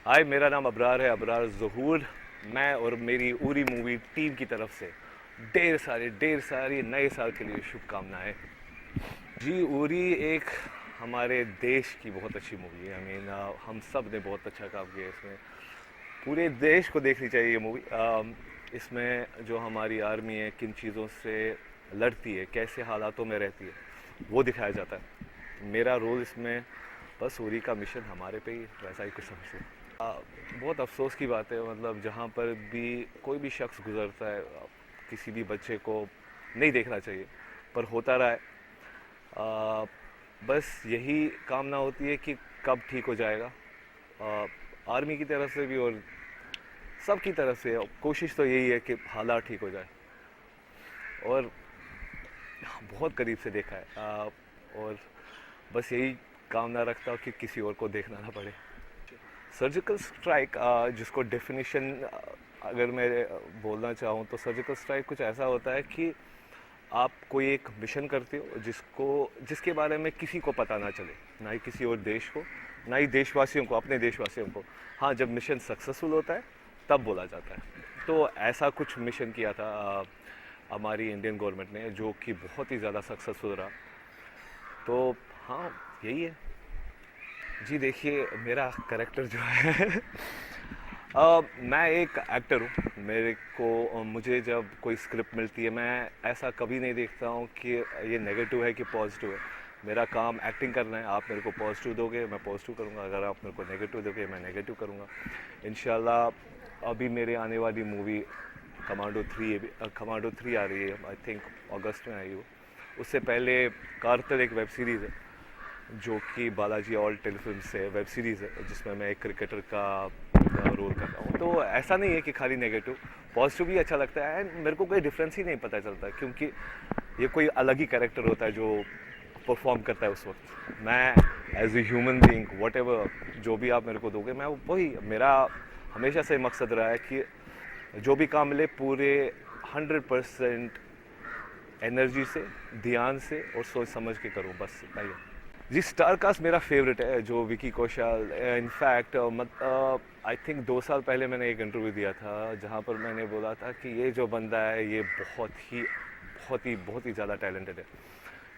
हाय, मेरा नाम अबरार है, अबरार ज़हूर। मैं और मेरी उरी मूवी टीम की तरफ से ढेर सारी नए साल के लिए शुभकामनाएं। जी, उरी एक हमारे देश की बहुत अच्छी मूवी है। हम सब ने बहुत अच्छा काम किया इसमें। पूरे देश को देखनी चाहिए ये मूवी। इसमें जो हमारी आर्मी है किन चीज़ों से लड़ती है, कैसे हालातों में रहती है, वो दिखाया जाता है। मेरा रोल इसमें बस उरी का मिशन हमारे पे ही, वैसा ही कुछ समझ लो। बहुत अफसोस की बात है, मतलब जहाँ पर भी कोई भी शख्स गुजरता है, किसी भी बच्चे को नहीं देखना चाहिए, पर होता रहा है। आ, बस यही कामना होती है कि कब ठीक हो जाएगा। आर्मी की तरफ से भी और सबकी तरफ से कोशिश तो यही है कि हालात ठीक हो जाए, और बहुत करीब से देखा है। और बस यही कामना रखता हूँ कि किसी और को देखना ना पड़े। सर्जिकल स्ट्राइक, जिसको डेफिनेशन अगर मैं बोलना चाहूँ तो सर्जिकल स्ट्राइक कुछ ऐसा होता है कि आप कोई एक मिशन करते हो जिसके बारे में किसी को पता ना चले, ना ही किसी और देश को, ना ही देशवासियों को, अपने देशवासियों को। हाँ, जब मिशन सक्सेसफुल होता है तब बोला जाता है। तो ऐसा कुछ मिशन किया था हमारी इंडियन गवर्नमेंट ने, जो कि बहुत ही ज़्यादा सक्सेसफुल रहा। तो हाँ, यही है। जी देखिए, मेरा करेक्टर जो है मैं एक एक्टर हूँ। मुझे जब कोई स्क्रिप्ट मिलती है, मैं ऐसा कभी नहीं देखता हूँ कि ये नेगेटिव है कि पॉजिटिव है। मेरा काम एक्टिंग करना है। आप मेरे को पॉजिटिव दोगे, मैं पॉजिटिव करूँगा। अगर आप मेरे को नेगेटिव दोगे, मैं नेगेटिव करूँगा। इंशाल्लाह अभी मेरे आने वाली मूवी कमांडो 3 आ रही है, आई थिंक अगस्त में आई हो। उससे पहले कारतल एक वेब सीरीज़ है, जो कि बालाजी ऑल टेलीफिल्म से वेब सीरीज़ है, जिसमें मैं एक क्रिकेटर का रोल कर रहा हूँ। तो ऐसा नहीं है कि खाली नेगेटिव, पॉजिटिव भी अच्छा लगता है। एंड मेरे को कोई डिफरेंस ही नहीं पता चलता, क्योंकि ये कोई अलग ही कैरेक्टर होता है जो परफॉर्म करता है उस वक्त। मैं as a human being, whatever जो भी आप मेरे को दोगे, मैं वही, मेरा हमेशा से मकसद रहा है कि जो भी काम मिले पूरे 100% एनर्जी से, ध्यान से और सोच समझ के करूँ, बस इतना ही है। जी, स्टार कास्ट मेरा फेवरेट है, जो Vicky Kaushal. In fact I think 2 साल पहले मैंने एक इंटरव्यू दिया था, जहाँ पर मैंने बोला था कि ये जो बंदा है ये बहुत ही ज़्यादा टैलेंटेड है,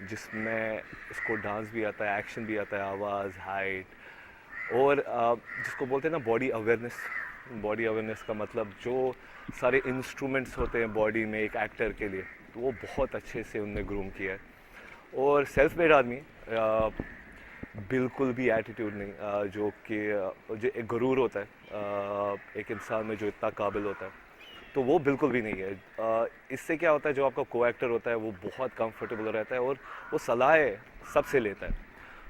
जिसमें इसको डांस भी आता है, एक्शन भी आता है, आवाज़, हाइट, और जिसको बोलते हैं ना बॉडी अवेयरनेस का मतलब जो सारे इंस्ट्रूमेंट्स होते हैं बॉडी में एक एक्टर के लिए, तो वो बहुत अच्छे से उनने ग्रूम किया है। और सेल्फ मेड आदमी, बिल्कुल भी एटीट्यूड नहीं, जो एक गुरूर होता है एक इंसान में, जो इतना काबिल होता है, तो वो बिल्कुल भी नहीं है। इससे क्या होता है, जो आपका को एक्टर होता है वो बहुत कंफर्टेबल रहता है और वो सलाहें सबसे लेता है,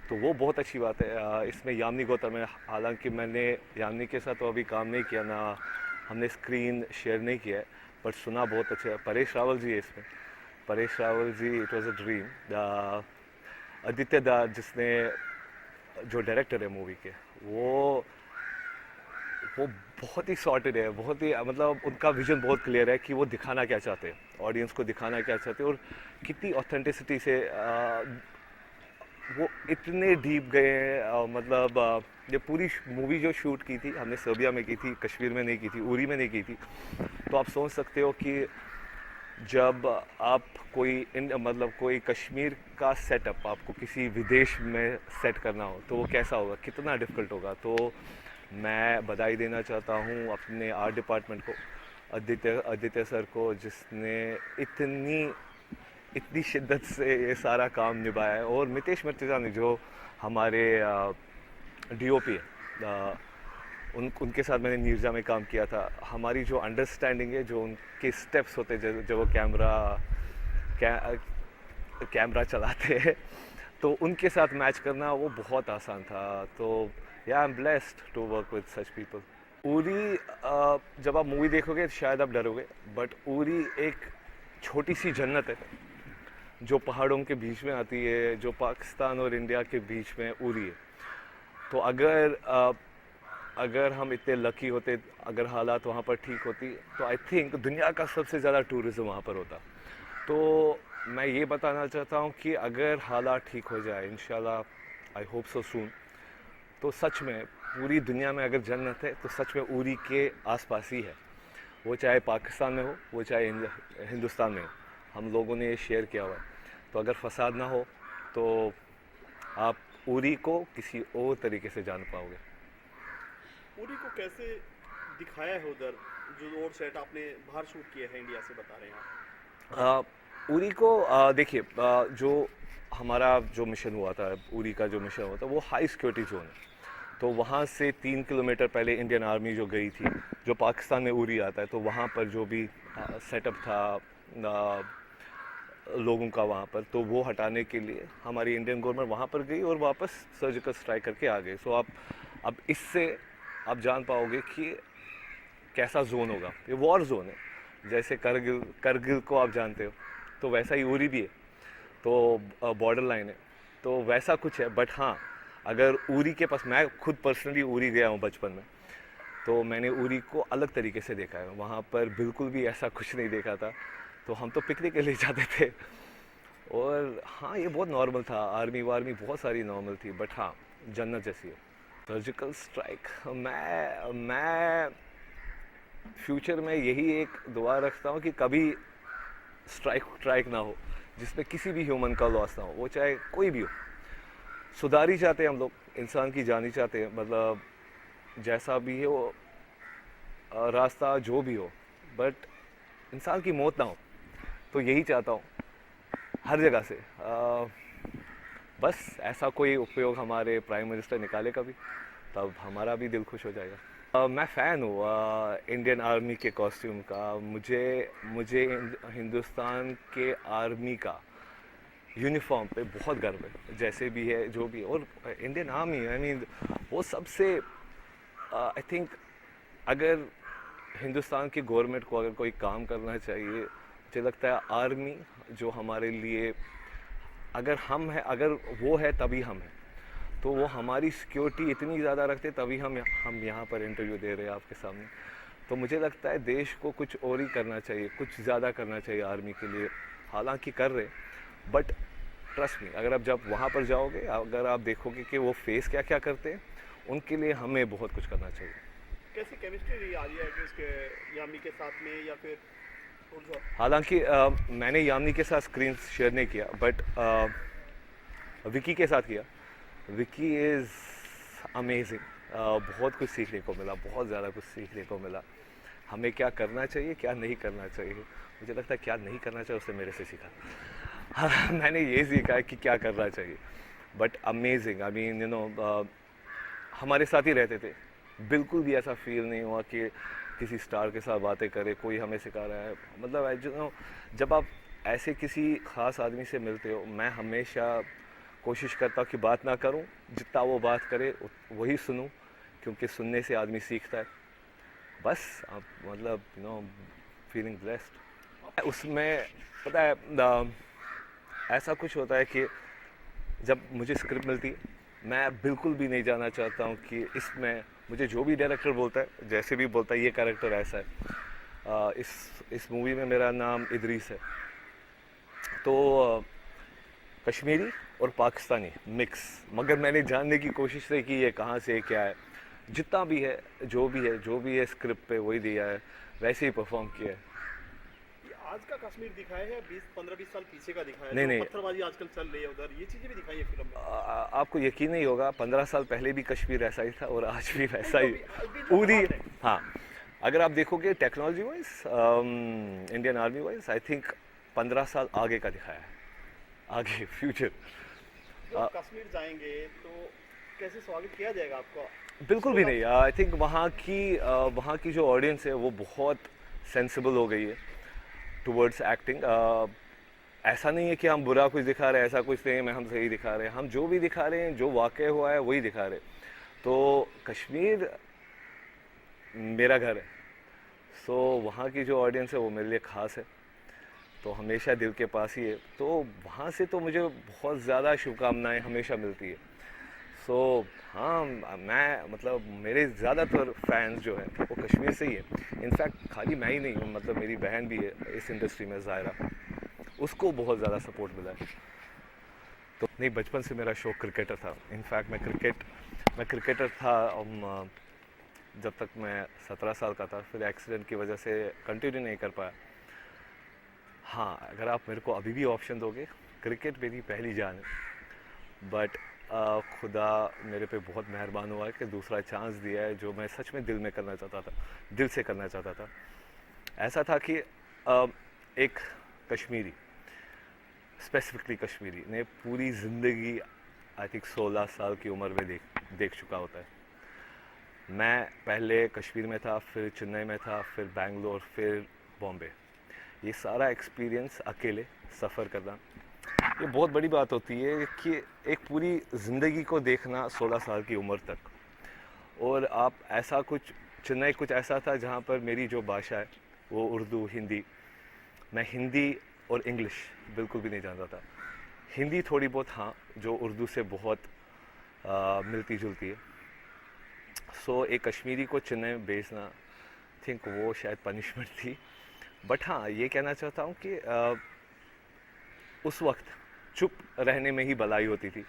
तो वो बहुत अच्छी बात है। इसमें यामिनी गौतम है। हालांकि मैंने यामिनी के साथ तो अभी काम नहीं किया, ना हमने स्क्रीन शेयर नहीं किया है, पर सुना बहुत अच्छा है। परेश रावल जी है इसमें। Paresh Rawal ji, it was a dream. Aditya Dhar, जिसने जो डायरेक्टर है मूवी के, वो बहुत ही सॉर्टेड है, बहुत ही, मतलब उनका विजन बहुत क्लियर है कि वो दिखाना क्या चाहते हैं, ऑडियंस को दिखाना क्या चाहते हैं, और कितनी ऑथेंटिसिटी से वो इतने डीप गए हैं। ये पूरी मूवी जो शूट की थी हमने सर्बिया में की थी, कश्मीर में नहीं की थी, उरी में नहीं की थी। तो आप सोच सकते हो कि जब आप कोई कश्मीर का सेटअप आपको किसी विदेश में सेट करना हो, तो वो कैसा होगा, कितना डिफ़िकल्ट होगा। तो मैं बधाई देना चाहता हूँ अपने आर्ट डिपार्टमेंट को, आदित्य सर को, जिसने इतनी इतनी शिद्दत से ये सारा काम निभाया है, और मितेश मिर्तिजा जो हमारे डीओपी है, उनके साथ मैंने नीरजा में काम किया था। हमारी जो अंडरस्टैंडिंग है, जो उनके स्टेप्स होते हैं, जब वो कैमरा चलाते हैं, तो उनके साथ मैच करना वो बहुत आसान था। तो या I am blessed to work with such people. Uri, जब आप मूवी देखोगे शायद आप डरोगे, बट उरी एक छोटी सी जन्नत है जो पहाड़ों के बीच में आती है, जो पाकिस्तान और इंडिया के बीच में उरी है। तो अगर हम इतने लकी होते, अगर हालात वहाँ पर ठीक होती, तो आई थिंक दुनिया का सबसे ज़्यादा टूरिज़्म वहाँ पर होता। तो मैं ये बताना चाहता हूँ कि अगर हालात ठीक हो जाए, इंशाल्लाह, आई होप सो सून, तो सच में पूरी दुनिया में अगर जन्नत है तो सच में उरी के आसपास ही है। वो चाहे पाकिस्तान में हो, वो चाहे हिंदुस्तान में हो, हम लोगों ने ये शेयर किया हुआ है। तो अगर फसाद ना हो तो आप उरी को किसी और तरीके से जान पाओगे। उरी को कैसे दिखाया है उधर, जो और सेट आपने बाहर शूट किए हैं इंडिया से बता रहे हैं आप? उरी को देखिए, जो हमारा जो मिशन हुआ था, उरी का जो मिशन हुआ था, वो हाई सिक्योरिटी जोन है। तो वहाँ से 3 किलोमीटर पहले इंडियन आर्मी जो गई थी, जो पाकिस्तान में उरी आता है, तो वहाँ पर जो भी सेटअप था लोगों का वहाँ पर, तो वो हटाने के लिए हमारी इंडियन गवर्नमेंट वहाँ पर गई और वापस सर्जिकल स्ट्राइक करके आ गई। सो आप अब इससे आप जान पाओगे कि कैसा जोन होगा। ये वॉर जोन है, जैसे करगिल को आप जानते हो, तो वैसा ही उरी भी है, तो बॉर्डर लाइन है, तो वैसा कुछ है। बट हाँ, अगर उरी के पास, मैं खुद पर्सनली उरी गया हूँ बचपन में, तो मैंने उरी को अलग तरीके से देखा है। वहाँ पर बिल्कुल भी ऐसा कुछ नहीं देखा था, तो हम तो पिकनिक के लिए जाते थे। और हाँ, ये बहुत नॉर्मल था, आर्मी वार्मी बहुत सारी नॉर्मल थी, बट हाँ, जन्नत जैसी है। सर्जिकल स्ट्राइक, मैं फ्यूचर में यही एक दुआ रखता हूँ कि कभी स्ट्राइक ना हो जिसमें किसी भी ह्यूमन का लॉस ना हो, वो चाहे कोई भी हो। सुधार ही चाहते हैं हम लोग, इंसान की जान ही चाहते हैं, मतलब जैसा भी हो रास्ता जो भी हो, बट इंसान की मौत ना हो, तो यही चाहता हूँ हर जगह से। बस ऐसा कोई उपयोग हमारे प्राइम मिनिस्टर निकाले कभी, तब हमारा भी दिल खुश हो जाएगा। मैं फ़ैन हूँ इंडियन आर्मी के कॉस्ट्यूम का। मुझे हिंदुस्तान के आर्मी का यूनिफॉर्म पे बहुत गर्व है, जैसे भी है जो भी है। और इंडियन आर्मी, आई मीन, वो सबसे आई थिंक, अगर हिंदुस्तान की गवर्नमेंट को अगर कोई काम करना चाहिए, मुझे लगता है आर्मी जो हमारे लिए, अगर हम है, अगर वो है तभी हम हैं। तो वो हमारी सिक्योरिटी इतनी ज़्यादा रखते तभी हम यहाँ पर इंटरव्यू दे रहे हैं आपके सामने। तो मुझे लगता है देश को कुछ और ही करना चाहिए, कुछ ज़्यादा करना चाहिए आर्मी के लिए। हालांकि कर रहे, बट ट्रस्ट मी, अगर आप जब वहाँ पर जाओगे, अगर आप देखोगे कि वो फेस क्या क्या करते हैं, उनके लिए हमें बहुत कुछ करना चाहिए। कैसी केमिस्ट्री रही आज है इसके यामी के साथ में, या फिर हालांकि मैंने यामिनी के साथ स्क्रीन शेयर नहीं किया, बट विकी के साथ किया। Vicky is amazing. बहुत कुछ सीखने को मिला, बहुत ज़्यादा कुछ सीखने को मिला। हमें क्या करना चाहिए, क्या नहीं करना चाहिए। मुझे लगता है क्या नहीं करना चाहिए उसने मेरे से सीखा। हाँ, मैंने ये सीखा है कि क्या करना चाहिए। But amazing, I mean, you know, हमारे साथ ही रहते थे, बिल्कुल भी ऐसा फील नहीं हुआ कि किसी स्टार के साथ बातें करे, कोई हमें सिखा रहा है। मतलब यू नो, जब आप ऐसे किसी ख़ास आदमी से मिलते हो, मैं हमेशा कोशिश करता हूँ कि बात ना करूँ, जितना वो बात करे वही सुनूँ, क्योंकि सुनने से आदमी सीखता है। बस आप, मतलब, यू नो, फीलिंग ब्लेस्ड। उसमें पता है, ऐसा कुछ होता है कि जब मुझे स्क्रिप्ट मिलती है, मैं बिल्कुल भी नहीं जानना चाहता हूँ कि इसमें मुझे जो भी डायरेक्टर बोलता है, जैसे भी बोलता है ये कैरेक्टर ऐसा है। इस मूवी में मेरा नाम इदरीस है, तो कश्मीरी और पाकिस्तानी मिक्स, मगर मैंने जानने की कोशिश नहीं की ये कहाँ से क्या है। जितना भी है, जो भी है स्क्रिप्ट पे वही दिया है, वैसे ही परफॉर्म किया है। आज का कश्मीर दिखाया है 15-20 साल पीछे का दिखाया है? नहीं, पत्थरबाजी आजकल चल रही है उधर, ये चीजें भी दिखाई है फिल्म में। आपको यकीन नहीं होगा, 15 साल पहले भी कश्मीर ऐसा ही था और आज भी वैसा ही पूरी। हाँ, अगर आप देखोगे technology wise, Indian army wise, I think 15 साल आगे का दिखाया है, आगे फ्यूचर। जब कश्मीर जाएंगे तो कैसे स्वागत किया जाएगा आपका? बिल्कुल भी नहीं। आई थिंक वहाँ की जो ऑडियंस है वो बहुत सेंसिबल हो गई है टुवर्ड्स एक्टिंग। ऐसा नहीं है कि हम बुरा कुछ दिखा रहे हैं, ऐसा कुछ नहीं है, हम सही दिखा रहे हैं। हम जो भी दिखा रहे हैं, जो वाक़या हुआ है वही दिखा रहे हैं। तो कश्मीर मेरा घर है, सो वहाँ की जो ऑडियंस है वो मेरे लिए ख़ास है, तो हमेशा दिल के पास ही है। तो वहाँ से तो मुझे बहुत ज़्यादा शुभकामनाएं हमेशा मिलती है। सो हाँ, मैं, मतलब, मेरे ज़्यादातर फैंस जो हैं वो कश्मीर से ही है। इनफैक्ट खाली मैं ही नहीं हूँ, मतलब मेरी बहन भी है इस इंडस्ट्री में, ज़ायरा, उसको बहुत ज़्यादा सपोर्ट मिला है। तो नहीं, बचपन से मेरा शौक क्रिकेटर था। इनफैक्ट मैं क्रिकेटर था जब तक मैं 17 साल का था। फिर एक्सीडेंट की वजह से कंटिन्यू नहीं कर पाया। हाँ, अगर आप मेरे को अभी भी ऑप्शन दोगे, क्रिकेट मेरी पहली जान है। बट खुदा मेरे पे बहुत मेहरबान हुआ है कि दूसरा चांस दिया है, जो मैं सच में दिल में करना चाहता था, दिल से करना चाहता था। ऐसा था कि एक कश्मीरी, स्पेसिफिकली कश्मीरी ने पूरी ज़िंदगी आई थिंक 16 साल की उम्र में देख चुका होता है। मैं पहले कश्मीर में था, फिर चेन्नई में था, फिर बैंगलोर, फिर बॉम्बे। ये सारा एक्सपीरियंस अकेले सफ़र करना, ये बहुत बड़ी बात होती है कि एक पूरी ज़िंदगी को देखना 16 साल की उम्र तक। और आप ऐसा कुछ, चेन्नई कुछ ऐसा था जहाँ पर मेरी जो भाषा है वो उर्दू, हिंदी, मैं हिंदी और इंग्लिश बिल्कुल भी नहीं जानता था। हिंदी थोड़ी बहुत, हाँ, जो उर्दू से बहुत मिलती जुलती है। सो एक कश्मीरी को चेन्नई में भेजना, थिंक वो शायद पनिशमेंट थी। बट हाँ, ये कहना चाहता हूँ कि उस वक्त चुप रहने में ही भलाई होती थी,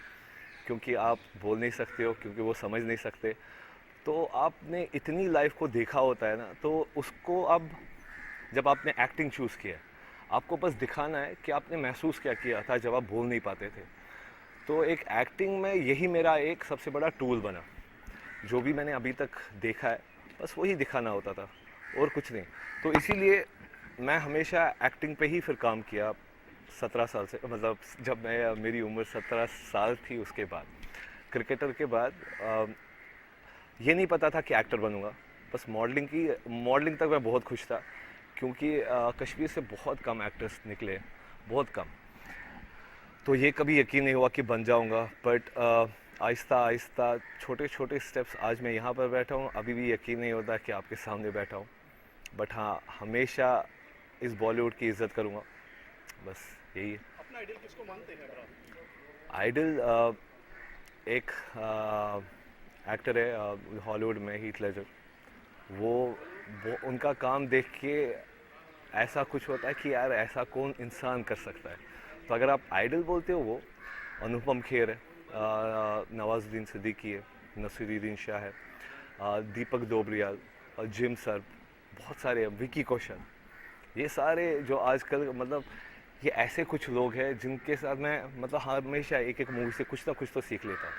क्योंकि आप बोल नहीं सकते हो, क्योंकि वो समझ नहीं सकते। तो आपने इतनी लाइफ को देखा होता है ना, तो उसको अब जब आपने एक्टिंग चूज़ किया, आपको बस दिखाना है कि आपने महसूस क्या किया था जब आप बोल नहीं पाते थे। तो एक एक्टिंग में यही मेरा एक सबसे बड़ा टूल बना। जो भी मैंने अभी तक देखा है, बस वही दिखाना होता था और कुछ नहीं। तो इसीलिए मैं हमेशा एक्टिंग पे ही फिर काम किया 17 साल से। मतलब जब मेरी उम्र 17 साल थी, उसके बाद क्रिकेटर के बाद ये नहीं पता था कि एक्टर बनूंगा। बस मॉडलिंग तक मैं बहुत खुश था, क्योंकि कश्मीर से बहुत कम एक्टर्स निकले, बहुत कम। तो ये कभी यकीन नहीं हुआ कि बन जाऊंगा। बट आहिस्ता आहिस्ता छोटे छोटे स्टेप्स, आज मैं यहाँ पर बैठा हूँ, अभी भी यकीन नहीं होता कि आपके सामने बैठा हूँ। बट हाँ, हमेशा इस बॉलीवुड की इज़्ज़त करूँगा, बस यही है। अपना आइडल किसको मानते हैं ब्रा? आइडल एक एक्टर है हॉलीवुड में, हीथ लेजर। वो उनका काम देख के ऐसा कुछ होता है कि यार ऐसा कौन इंसान कर सकता है। तो अगर आप आइडल बोलते हो, वो अनुपम खेर है, नवाजुद्दीन सिद्दीकी है, नसीरुद्दीन शाह है, दीपक दोबरियाल, जिम सर, बहुत सारे, विकी कौशल। ये सारे जो आजकल, मतलब ये ऐसे कुछ लोग हैं जिनके साथ मैं मतलब हमेशा एक एक मूवी से कुछ ना कुछ तो सीख लेता हूँ।